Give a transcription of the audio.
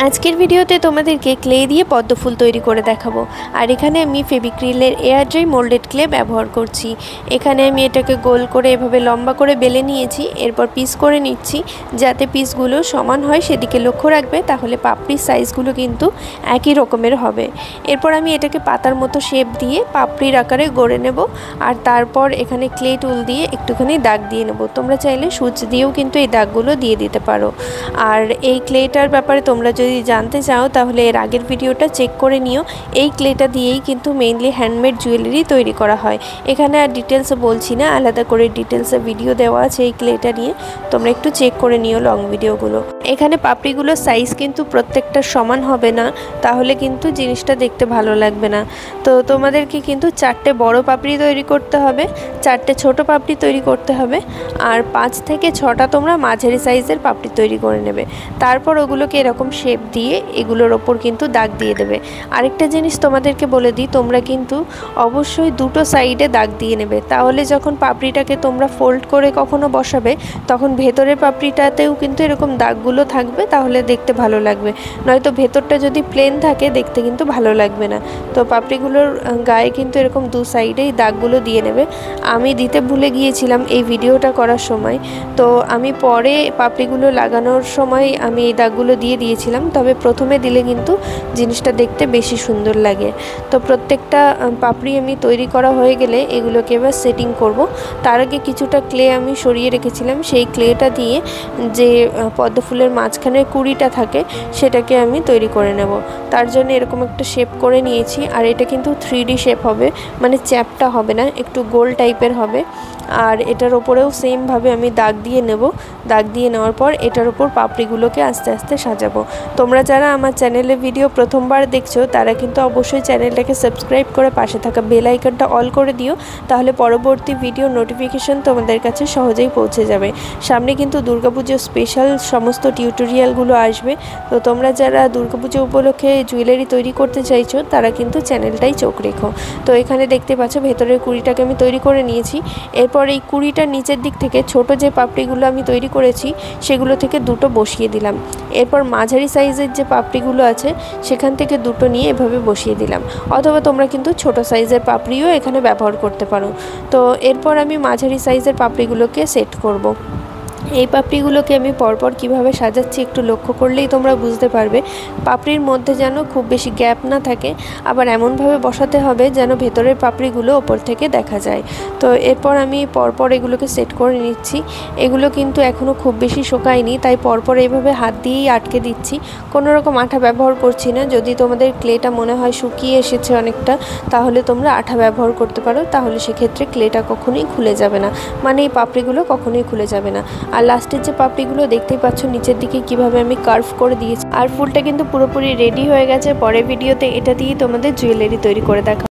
আজকের ভিডিওতে তোমাদেরকে ক্লে দিয়ে পদ্ম ফুল তৈরি করে দেখাবো। আর এখানে আমি ফেভিক্রিলের এয়ার ড্রাই মোল্ডেড ক্লে ব্যবহার করছি। এখানে আমি এটাকে গোল করে এভাবে লম্বা করে বেলে নিয়েছি, এরপর পিস করে নিচ্ছি যাতে পিসগুলো সমান হয় সেদিকে লক্ষ্য রাখবে, তাহলে পাপড়ির সাইজগুলো কিন্তু একই রকমের হবে। এরপর আমি এটাকে পাতার মতো শেপ দিয়ে পাপড়ির আকারে গড়ে নেব, আর তারপর এখানে ক্লে টুল দিয়ে একটুখানি দাগ দিয়ে নেব। তোমরা চাইলে সুচ দিয়েও কিন্তু এই দাগগুলো দিয়ে দিতে পারো। আর এই ক্লেটার ব্যাপারে তোমরা যদি জানতে চাও তাহলে এর আগের ভিডিওটা চেক করে নিও। এই ক্লেটা দিয়েই কিন্তু মেইনলি হ্যান্ডমেড জুয়েলারি তৈরি করা হয়। এখানে আর ডিটেলসে বলছি না, আলাদা করে ডিটেলসে ভিডিও দেওয়া আছে এই ক্লেটা নিয়ে, তোমরা একটু চেক করে নিও লং ভিডিওগুলো। এখানে পাপড়িগুলোর সাইজ কিন্তু প্রত্যেকটা সমান হবে না, তাহলে কিন্তু জিনিসটা দেখতে ভালো লাগবে না। তো তোমাদেরকে কিন্তু 4টে বড় পাপড়ি তৈরি করতে হবে, 4টে ছোট পাপড়ি তৈরি করতে হবে, আর 5 থেকে 6টা তোমরা মাঝারি সাইজের পাপড়ি তৈরি করে নেবে। তারপর ওগুলোকে এরকম শেপ দিয়ে এগুলোর ওপর কিন্তু দাগ দিয়ে দেবে। আরেকটা জিনিস তোমাদেরকে বলে দিই, তোমরা কিন্তু অবশ্যই দুটো সাইডে দাগ দিয়ে নেবে, তাহলে যখন পাপড়িটাকে তোমরা ফোল্ড করে কখনো বসাবে তখন ভেতরের পাপড়িটাতেও কিন্তু এরকম দাগগুলো থাকবে, তাহলে দেখতে ভালো লাগবে। নয়তো ভেতরটা যদি প্লেন থাকে দেখতে কিন্তু ভালো লাগবে না। তো পাপড়িগুলোর গায়ে কিন্তু এরকম দু সাইডেই দাগগুলো দিয়ে নেবে। আমি দিতে ভুলে গিয়েছিলাম এই ভিডিওটা করার সময়, তো আমি পরে পাপড়িগুলো লাগানোর সময় আমি এই দাগগুলো দিয়ে দিয়েছিলাম, তবে প্রথমে দিলে কিন্তু জিনিসটা দেখতে বেশি সুন্দর লাগে। তো প্রত্যেকটা পাপড়ি আমি তৈরি করা হয়ে গেলে এগুলোকে এবার সেটিং করব। তার আগে কিছুটা ক্লে আমি সরিয়ে রেখেছিলাম, সেই ক্লেটা দিয়ে যে পদ্ম ফুলের মাঝখানের কুড়িটা থাকে সেটাকে আমি তৈরি করে নেব। তার জন্য এরকম একটা শেপ করে নিয়েছি, আর এটা কিন্তু 3D শেপ হবে, মানে চ্যাপটা হবে না, একটু গোল টাইপের হবে। আর এটার ওপরেও সেমভাবে আমি দাগ দিয়ে নেব। দাগ দিয়ে নেওয়ার পর এটার ওপর পাপড়িগুলোকে আস্তে আস্তে সাজাবো। তোমরা যারা আমার চ্যানেলে ভিডিও প্রথমবার দেখছো তারা কিন্তু অবশ্যই চ্যানেলটাকে সাবস্ক্রাইব করে পাশে থাকা বেল আইকনটা অল করে দিও, তাহলে পরবর্তী ভিডিও নোটিফিকেশন তোমাদের কাছে সহজেই পৌঁছে যাবে। সামনে কিন্তু দুর্গাপুজো স্পেশাল সমস্ত টিউটোরিয়ালগুলো আসবে, তো তোমরা যারা দুর্গাপুজো উপলক্ষে জুয়েলারি তৈরি করতে চাইছো তারা কিন্তু চ্যানেলটাই চোখ রেখো। তো এখানে দেখতে পাচ্ছ ভেতরের কুড়িটাকে আমি তৈরি করে নিয়েছি। এরপর এই কুড়িটার নিচের দিক থেকে ছোট যে পাপড়িগুলো আমি তৈরি করেছি সেগুলো থেকে দুটো বসিয়ে দিলাম। এরপর মাঝারি সাইজের যে পাপড়িগুলো আছে সেখান থেকে দুটো নিয়ে এভাবে বসিয়ে দিলাম, অথবা তোমরা কিন্তু ছোট সাইজের পাপড়িও এখানে ব্যবহার করতে পারো। তো এরপর আমি মাঝারি সাইজের পাপড়িগুলোকে সেট করব। এই পাপড়িগুলোকে আমি পরপর কিভাবে সাজাচ্ছি একটু লক্ষ্য করলেই তোমরা বুঝতে পারবে। পাপড়ির মধ্যে যেন খুব বেশি গ্যাপ না থাকে, আবার এমনভাবে বসাতে হবে যেন ভেতরের পাপড়িগুলো ওপর থেকে দেখা যায়। তো এরপর আমি পরপর এগুলোকে সেট করে নিচ্ছি। এগুলো কিন্তু এখনও খুব বেশি শোকায়নি, তাই পরপর এইভাবে হাত দিয়েই আটকে দিচ্ছি, কোনো রকম আঠা ব্যবহার করছি না। যদি তোমাদের ক্লেটা মনে হয় শুকিয়ে এসেছে অনেকটা, তাহলে তোমরা আঠা ব্যবহার করতে পারো, তাহলে সেক্ষেত্রে ক্লেটা কখনোই খুলে যাবে না, মানে এই পাপড়িগুলো কখনোই খুলে যাবে না। আর লাস্টের যে পাপড়িগুলো দেখতেই পাচ্ছ নিচের দিকে কিভাবে আমি কার্ভ করে দিয়েছি। আর ফুলটা কিন্তু পুরোপুরি রেডি হয়ে গেছে। পরের ভিডিওতে এটা দিয়ে তোমাদের জুয়েলারি তৈরি করে দেখা।